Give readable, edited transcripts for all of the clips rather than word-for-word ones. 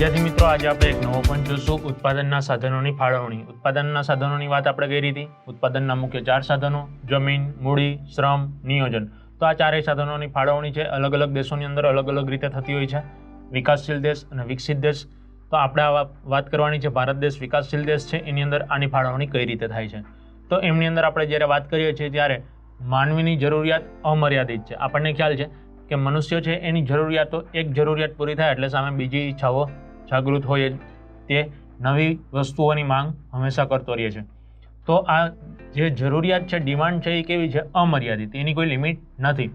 વિદ્યાર્થી મિત્રો, આજે આપણે એક નવો પોઈન્ટ જોશું, ઉત્પાદનના સાધનોની ફાળવણી. ઉત્પાદનના સાધનોની વાત આપણે કરી હતી. ઉત્પાદનના મુખ્ય 4 સાધનો: જમીન, મૂડી, શ્રમ, નિયોજન. તો આ ચારેય સાધનોની ફાળવણી છે અલગ અલગ દેશોની અંદર અલગ અલગ રીતે થતી હોય છે, વિકાસશીલ દેશ અને વિકસિત દેશ. તો આપણે આ વાત કરવાની છે ભારત દેશ વિકાસશીલ દેશ છે, એની અંદર આની ફાળવણી કઈ રીતે થાય છે. તો એમની અંદર આપણે જ્યારે વાત કરીએ છીએ ત્યારે માનવીની જરૂરિયાત અમર્યાદિત છે. આપણને ખ્યાલ છે કે મનુષ્ય છે એની જરૂરિયાતો એક જરૂરિયાત પૂરી થાય એટલે સામે બીજી ઈચ્છાઓ જાગૃત હોય, તે નવી વસ્તુઓની માંગ હંમેશા કરતો રહે છે. તો આ જે જરૂરિયાત છે, ડિમાન્ડ છે, એ કેવી છે? અમર્યાદિત, એની કોઈ લિમિટ નથી.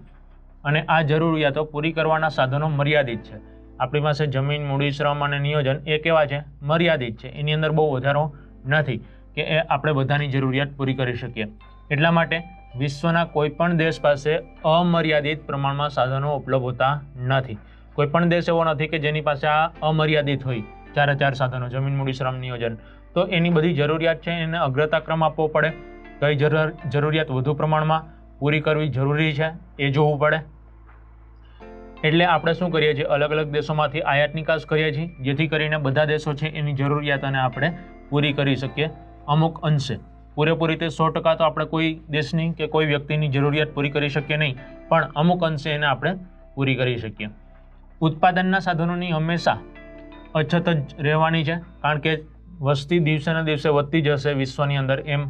અને આ જરૂરિયાતો પૂરી કરવાના સાધનો મર્યાદિત છે. આપણી પાસે જમીન, મૂડી, શ્રમ અને નિયોજન એ કેવા છે? મર્યાદિત છે. એની અંદર બહુ વધારો નથી કે એ આપણે બધાની જરૂરિયાત પૂરી કરી શકીએ. એટલા માટે વિશ્વના કોઈ પણ દેશ પાસે અમર્યાદિત પ્રમાણમાં સાધનો ઉપલબ્ધ હોતા નથી. કોઈ પણ દેશ એવો નથી કે જેની પાસે આ અમર્યાદિત હોય, 4 સાધનો: જમીન, મૂડી, શ્રમ, નિયોજન. તો એની બધી જરૂરિયાત છે એને અગ્રતાક્રમ આપવો પડે. કઈ જરૂરિયાત વધુ પ્રમાણમાં પૂરી કરવી જરૂરી છે એ જોવું પડે. એટલે આપણે શું કરીએ છીએ? અલગ અલગ દેશોમાંથી આયાત નિકાસ કરીએ છીએ, જેથી કરીને બધા દેશો છે એની જરૂરિયાતોને આપણે પૂરી કરી શકીએ અમુક અંશે. પૂરેપૂરી રીતે 100% તો આપણે કોઈ દેશની કે કોઈ વ્યક્તિની જરૂરિયાત પૂરી કરી શકીએ નહીં, પણ અમુક અંશે એને આપણે પૂરી કરી શકીએ. ઉત્પાદનના સાધનોની હંમેશા અછત જ રહેવાની છે, કારણ કે વસ્તી દિવસે ને દિવસે વધતી જશે વિશ્વની અંદર, એમ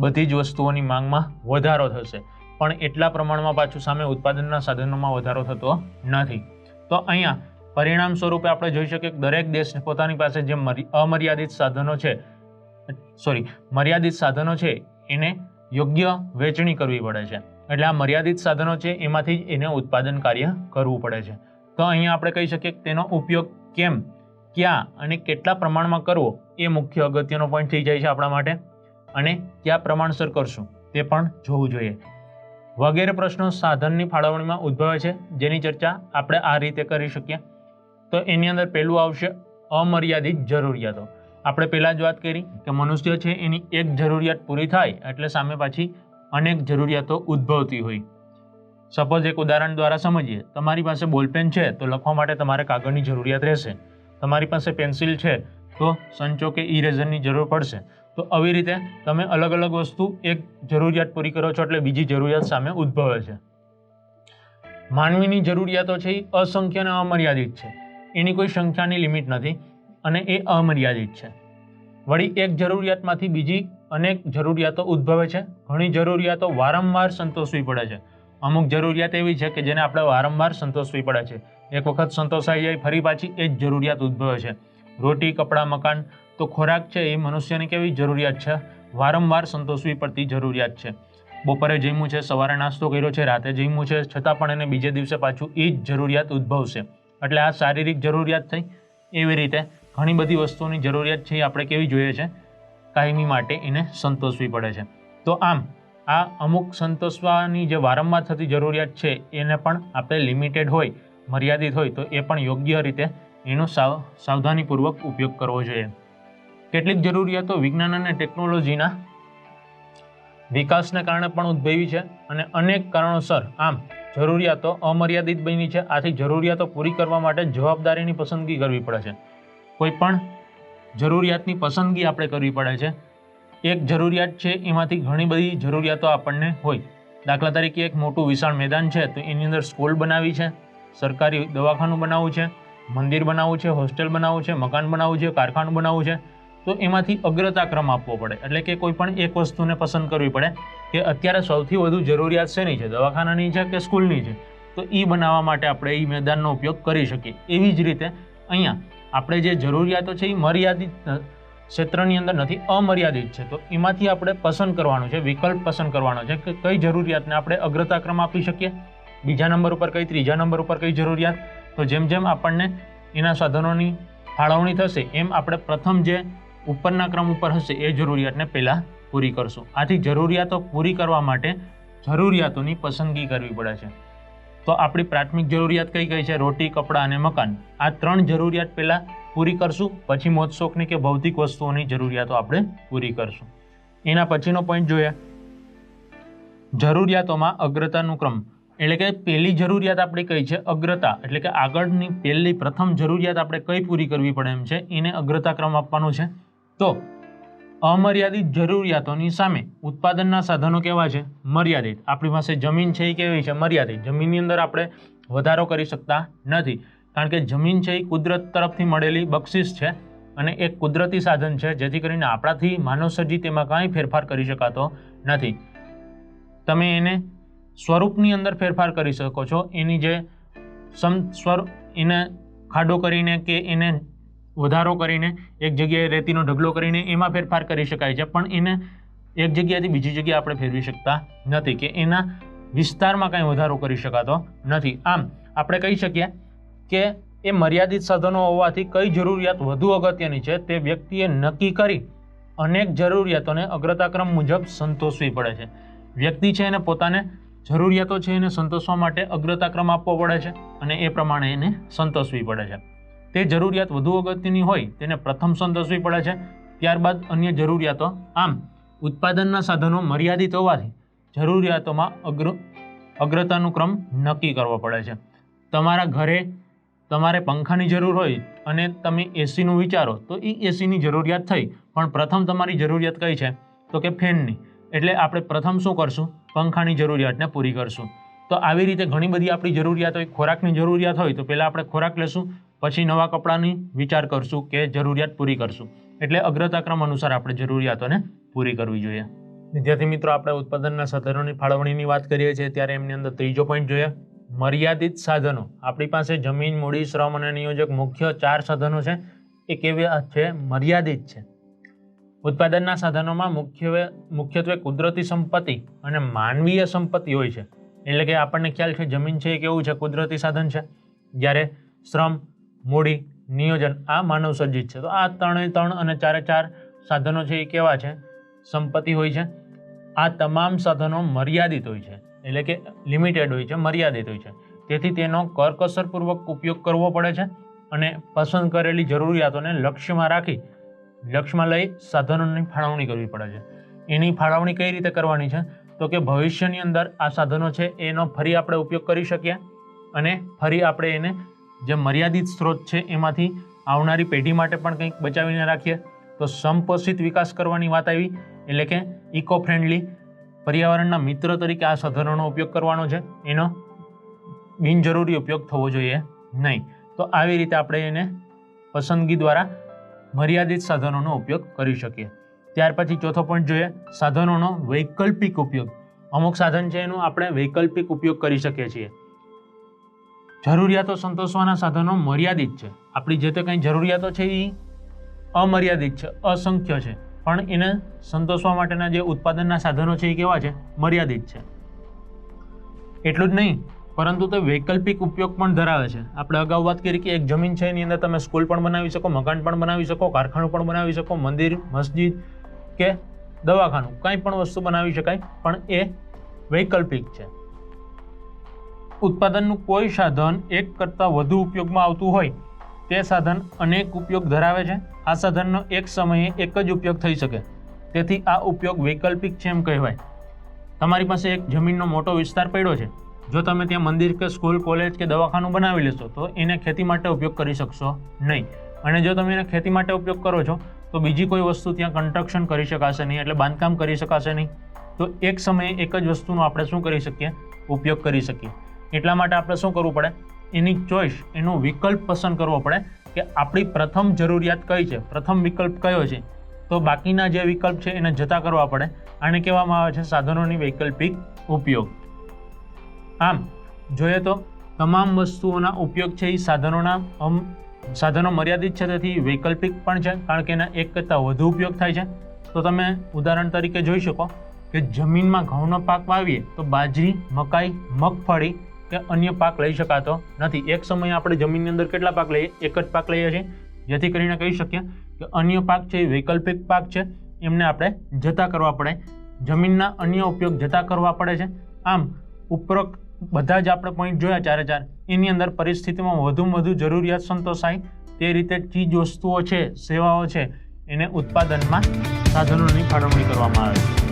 બધી જ વસ્તુઓની માંગમાં વધારો થશે, પણ એટલા પ્રમાણમાં પાછું સામે ઉત્પાદનના સાધનોમાં વધારો થતો નથી. તો અહીંયા પરિણામ સ્વરૂપે આપણે જોઈ શકીએ કે દરેક દેશ પોતાની પાસે જે મર્યાદિત સાધનો છે એને યોગ્ય વહેંચણી કરવી પડે છે. એટલે આ મર્યાદિત સાધનો છે એમાંથી જ એને ઉત્પાદન કાર્ય કરવું પડે છે. તો અહીંયા આપણે કહી શકીએ કે તેનો ઉપયોગ કેમ, ક્યાં અને કેટલા પ્રમાણમાં કરવો એ મુખ્ય અગત્યનો પોઈન્ટ થઈ જાય છે આપણા માટે. અને ક્યાં પ્રમાણસર કરશું તે પણ જોવું જોઈએ. વગેરે પ્રશ્નો સાધનની ફાળવણીમાં ઉદ્ભવે છે, જેની ચર્ચા આપણે આ રીતે કરી શકીએ. તો એની અંદર પહેલું આવશે અમર્યાદિત જરૂરિયાતો. આપણે પહેલાં જ વાત કરી કે મનુષ્ય છે એની એક જરૂરિયાત પૂરી થાય એટલે સામે પાછી અનેક જરૂરિયાતો ઉદ્ભવતી હોય. સપોઝ એક ઉદાહરણ દ્વારા સમજીએ. તમારી પાસે બોલપેન છે તો લખવા માટે તમારે કાગળની જરૂરિયાત રહેશે. તમારી પાસે પેન્સિલ છે તો સંચો કે ઇરેઝરની જરૂર પડશે. તો આવી રીતે તમે અલગ અલગ વસ્તુ એક જરૂરિયાત પૂરી કરો છો એટલે બીજી જરૂરિયાત સામે ઉદ્ભવે છે. માનવીની જરૂરિયાતો છે એ અસંખ્ય અને અમર્યાદિત છે. એની કોઈ સંખ્યાની લિમિટ નથી અને એ અમર્યાદિત છે. વળી એક જરૂરિયાતમાંથી બીજી અનેક જરૂરિયાતો ઉદ્ભવે છે. ઘણી જરૂરિયાતો વારંવાર સંતોષવી પડે છે. અમુક જરૂરિયાત એવી છે કે જેને આપણે વારંવાર સંતોષવી પડે છે. એક વખત સંતોષાઈ જાય ફરી પાછી એ જ જરૂરિયાત ઉદ્ભવે છે. રોટી, કપડાં, મકાન. તો ખોરાક છે એ મનુષ્યની કેવી જરૂરિયાત છે? વારંવાર સંતોષવી પડતી જરૂરિયાત છે. બપોરે જમ્યું છે, સવારે નાસ્તો કર્યો છે, રાતે જમ્યું છે, છતાં પણ એને બીજે દિવસે પાછું એ જ જરૂરિયાત ઉદ્ભવશે. એટલે આ શારીરિક જરૂરિયાત થઈ. એવી રીતે ઘણી બધી વસ્તુઓની જરૂરિયાત છે એ આપણે કેવી જોઈએ છે? કાયમી માટે એને સંતોષવી પડે છે. તો આમ આ અમુક સંતોષવાની જે વારંવાર થતી જરૂરિયાત છે એને પણ આપણે લિમિટેડ હોય, મર્યાદિત હોય, તો એ પણ યોગ્ય રીતે એનો સાવધાનીપૂર્વક ઉપયોગ કરવો જોઈએ. કેટલીક જરૂરિયાતો વિજ્ઞાન અને ટેકનોલોજીના વિકાસને કારણે પણ ઉદ્ભવી છે અને અનેક કારણોસર આમ જરૂરિયાતો અમર્યાદિત બની છે. આથી જરૂરિયાતો પૂરી કરવા માટે જવાબદારીની પસંદગી કરવી પડે છે. કોઈ પણ જરૂરિયાતની પસંદગી આપણે કરવી પડે છે. એક જરૂરિયાત છે એમાંથી ઘણી બધી જરૂરિયાતો આપણને હોય. દાખલા તરીકે એક મોટું વિશાળ મેદાન છે તો એની અંદર સ્કૂલ બનાવવી છે, સરકારી દવાખાનું બનાવવું છે, મંદિર બનાવવું છે, હોસ્ટેલ બનાવવું છે, મકાન બનાવવું છે, કારખાનું બનાવવું છે. તો એમાંથી અગ્રતાક્રમ આપવો પડે. એટલે કે કોઈ પણ એક વસ્તુને પસંદ કરવી પડે કે અત્યારે સૌથી વધુ જરૂરિયાત શેની છે? દવાખાનાની છે કે સ્કૂલની છે? તો એ બનાવવા માટે આપણે એ મેદાનનો ઉપયોગ કરી શકીએ. એવી જ રીતે અહીંયા આપણે જે જરૂરિયાતો છે એ મર્યાદિત ક્ષેત્રની અંદર નથી, અમર્યાદિત છે. તો એમાંથી આપણે પસંદ કરવાનું છે, વિકલ્પ પસંદ કરવાનો છે કે કઈ જરૂરિયાતને આપણે અગ્રતાક્રમ આપી શકીએ, બીજા નંબર ઉપર કઈ, ત્રીજા નંબર ઉપર કઈ જરૂરિયાત. તો જેમ જેમ આપણને એના સાધનોની ફાળવણી થશે એમ આપણે પ્રથમ જે ઉપરના ક્રમ ઉપર હશે એ જરૂરિયાતને પહેલાં પૂરી કરશું. આથી જરૂરિયાતો પૂરી કરવા માટે જરૂરિયાતોની પસંદગી કરવી પડે છે. તો આપણી પ્રાથમિક જરૂરિયાત કઈ કઈ છે? રોટી, કપડાં અને મકાન. આ 3 જરૂરિયાત પહેલાં પૂરી કરશું, પછી મોજશોખની કે ભૌતિક વસ્તુઓની જરૂરિયાતો આપણે પૂરી કરશું. એના પછીનો પોઈન્ટ જોઈએ, જરૂરિયાતોમાં અગ્રતાનું ક્રમ. એટલે કે પહેલી જરૂરિયાત આપણી કઈ છે? અગ્રતા. એટલે કે આગળની પ્રથમ જરૂરિયાત આપણે કઈ પૂરી કરવી પડે એમ છે, એને અગ્રતા ક્રમ આપવાનો છે. તો અમર્યાદિત જરૂરિયાતોની સામે ઉત્પાદનના સાધનો કેવા છે? મર્યાદિત. આપણી પાસે જમીન છે એ કેવી છે? મર્યાદિત. જમીનની અંદર આપણે વધારો કરી શકતા નથી, કારણ કે જમીન છે એ કુદરત તરફથી મળેલી બક્ષિસ છે અને એક કુદરતી સાધન છે, જેથી કરીને આપણાથી માનવસર્જિત તેમાં કાંઈ ફેરફાર કરી શકાતો નથી. તમે એને સ્વરૂપની અંદર ફેરફાર કરી શકો છો, એની જે એને ખાડો કરીને કે એને વધારો કરીને એક જગ્યાએ રેતીનો ઢગલો કરીને એમાં ફેરફાર કરી શકાય છે, પણ એને એક જગ્યાએથી બીજી જગ્યાએ આપણે ફેરવી શકતા નથી કે એના વિસ્તારમાં કાંઈ વધારો કરી શકાતો નથી. આમ આપણે કહી શકીએ કે એ મર્યાદિત સાધનો હોવાથી કઈ જરૂરિયાત વધુ અગત્યની છે તે વ્યક્તિએ નક્કી કરી અનેક જરૂરિયાતોને અગ્રતાક્રમ મુજબ સંતોષવી પડે છે. વ્યક્તિ છે એને પોતાને જરૂરિયાતો છે એને સંતોષવા માટે અગ્રતાક્રમ આપવો પડે છે અને એ પ્રમાણે એને સંતોષવી પડે છે. તે જરૂરિયાત વધુ અગત્યની હોય તેને પ્રથમ સંતોષવી પડે છે, ત્યારબાદ અન્ય જરૂરિયાતો. આમ ઉત્પાદનના સાધનો મર્યાદિત હોવાથી જરૂરિયાતોમાં અગ્રતાનું ક્રમ નક્કી કરવો પડે છે. તમારા ઘરે તમારે પંખાની જરૂર હોય અને તમે એસીનું વિચારો તો એ એસીની જરૂરિયાત થઈ, પણ પ્રથમ તમારી જરૂરિયાત કઈ છે? તો કે ફેનની. એટલે આપણે પ્રથમ શું કરશું? પંખાની જરૂરિયાતને પૂરી કરશું. તો આવી રીતે ઘણી બધી આપણી જરૂરિયાત હોય. ખોરાકની જરૂરિયાત હોય તો પહેલાં આપણે ખોરાક લેશું, પછી નવા કપડાની વિચાર કરશું કે જરૂરિયાત પૂરી કરશું. એટલે અગ્રતાક્રમ અનુસાર આપણે જરૂરિયાતોને પૂરી કરવી જોઈએ. વિદ્યાર્થી મિત્રો, આપણે ઉત્પાદનના સાધનોની ફાળવણીની વાત કરીએ છીએ ત્યારે એમની અંદર ત્રીજો પોઈન્ટ જોઈએ, મર્યાદિત સાધનો. આપણી પાસે જમીન, મૂડી, શ્રમ અને નિયોજક મુખ્ય 4 સાધનો છે. એ કેવા છે? મર્યાદિત છે. ઉત્પાદનના સાધનોમાં મુખ્યત્વે કુદરતી સંપત્તિ અને માનવીય સંપત્તિ હોય છે. એટલે કે આપણને ખ્યાલ છે જમીન છે એ કેવું છે? કુદરતી સાધન છે, જ્યારે શ્રમ, મૂડી, નિયોજન આ માનવ સર્જિત છે. તો આ 3 અને 4 સાધનો છે એ કેવા છે? સંપત્તિ હોય છે. આ તમામ સાધનો મર્યાદિત હોય છે, એટલે કે લિમિટેડ હોય છે, મર્યાદિત હોય છે. તેથી તેનો કરકસરપૂર્વક ઉપયોગ કરવો પડે છે અને પસંદ કરેલી જરૂરિયાતોને લક્ષ્યમાં લઈ સાધનોની ફાળવણી કરવી પડે છે. એની ફાળવણી કઈ રીતે કરવાની છે? તો કે ભવિષ્યની અંદર આ સાધનો છે એનો ફરી આપણે ઉપયોગ કરી શકીએ અને ફરી આપણે એને જે મર્યાદિત સ્ત્રોત છે એમાંથી આવનારી પેઢી માટે પણ કંઈક બચાવીને રાખીએ. તો સમપોષિત વિકાસ કરવાની વાત આવી, એટલે કે ઇકો ફ્રેન્ડલી, પર્યાવરણના મિત્ર તરીકે આ સાધનોનો ઉપયોગ કરવાનો છે. એનો બિનજરૂરી ઉપયોગ થવો જોઈએ નહીં. તો આવી રીતે આપણે એને પસંદગી દ્વારા મર્યાદિત સાધનોનો ઉપયોગ કરી શકીએ. ત્યાર પછી ચોથો પોઈન્ટ જોઈએ, સાધનોનો વૈકલ્પિક ઉપયોગ. અમુક સાધન છે એનો આપણે વૈકલ્પિક ઉપયોગ કરી શકીએ છીએ. જરૂરિયાતો સંતોષવાના સાધનો મર્યાદિત છે. આપણી જે તે કંઈ જરૂરિયાતો છે એ અમર્યાદિત છે, અસંખ્ય છે, પણ એને સંતોષવા માટેના જે ઉત્પાદનના સાધનો છે એ કેવા છે? મર્યાદિત છે. એટલું જ નહીં, પરંતુ તે વૈકલ્પિક ઉપયોગ પણ ધરાવે છે. આપણે અગાઉ વાત કરી કે એક જમીન છે એની અંદર તમે સ્કૂલ પણ બનાવી શકો, મકાન પણ બનાવી શકો, કારખાનું પણ બનાવી શકો, મંદિર, મસ્જિદ કે દવાખાનું, કંઈ પણ વસ્તુ બનાવી શકાય, પણ એ વૈકલ્પિક છે. ઉત્પાદનનું કોઈ સાધન એક કરતાં વધુ ઉપયોગમાં આવતું હોય તે સાધન અનેક ઉપયોગ ધરાવે છે. આ સાધનનો એક સમયે એક જ ઉપયોગ થઈ શકે, તેથી આ ઉપયોગ વૈકલ્પિક છે એમ કહેવાય. તમારી પાસે એક જમીનનો મોટો વિસ્તાર પડ્યો છે, જો તમે ત્યાં મંદિર કે સ્કૂલ, કોલેજ કે દવાખાનું બનાવી લેશો તો એને ખેતી માટે ઉપયોગ કરી શકશો નહીં. અને જો તમે એને ખેતી માટે ઉપયોગ કરો છો તો બીજી કોઈ વસ્તુ ત્યાં કન્સ્ટ્રક્શન કરી શકાશે નહીં, એટલે બાંધકામ કરી શકાશે નહીં. તો એક સમયે એક જ વસ્તુનો આપણે શું કરી શકીએ? ઉપયોગ કરી શકીએ. એટલા માટે આપણે શું કરવું પડે? એની ચોઈસ, એનો વિકલ્પ પસંદ કરવો પડે કે આપણી પ્રથમ જરૂરિયાત કઈ છે, પ્રથમ વિકલ્પ કયો છે. તો બાકીના જે વિકલ્પ છે એને જતા કરવા પડે. આને કહેવામાં આવે છે સાધનોની વૈકલ્પિક ઉપયોગ. આમ જોઈએ તો તમામ વસ્તુઓના ઉપયોગ છે એ સાધનો મર્યાદિત છે, તેથી વૈકલ્પિક પણ છે, કારણ કે એના એક કરતાં વધુ ઉપયોગ થાય છે. તો તમે ઉદાહરણ તરીકે જોઈ શકો કે જમીનમાં ઘઉંનો પાક વાવીએ તો બાજરી, મકાઈ, મગફળી કે અન્ય પાક લઈ શકાતો નથી. એક સમયે આપણે જમીનની અંદર કેટલા પાક લઈએ? એક જ પાક લઈએ છીએ, જેથી કરીને કહી શકીએ કે અન્ય પાક છે એ વૈકલ્પિક પાક છે, એમને આપણે જતા કરવા પડે, જમીનના અન્ય ઉપયોગ જતા કરવા પડે છે. આમ ઉપરોક્ત બધા જ આપણે પોઈન્ટ જોયા 4 એની અંદર પરિસ્થિતિમાં વધુમાં વધુ જરૂરિયાત સંતોષાય તે રીતે ચીજ વસ્તુઓ છે, સેવાઓ છે, એને ઉત્પાદનમાં સાધનોની ફાળવણી કરવામાં આવે છે.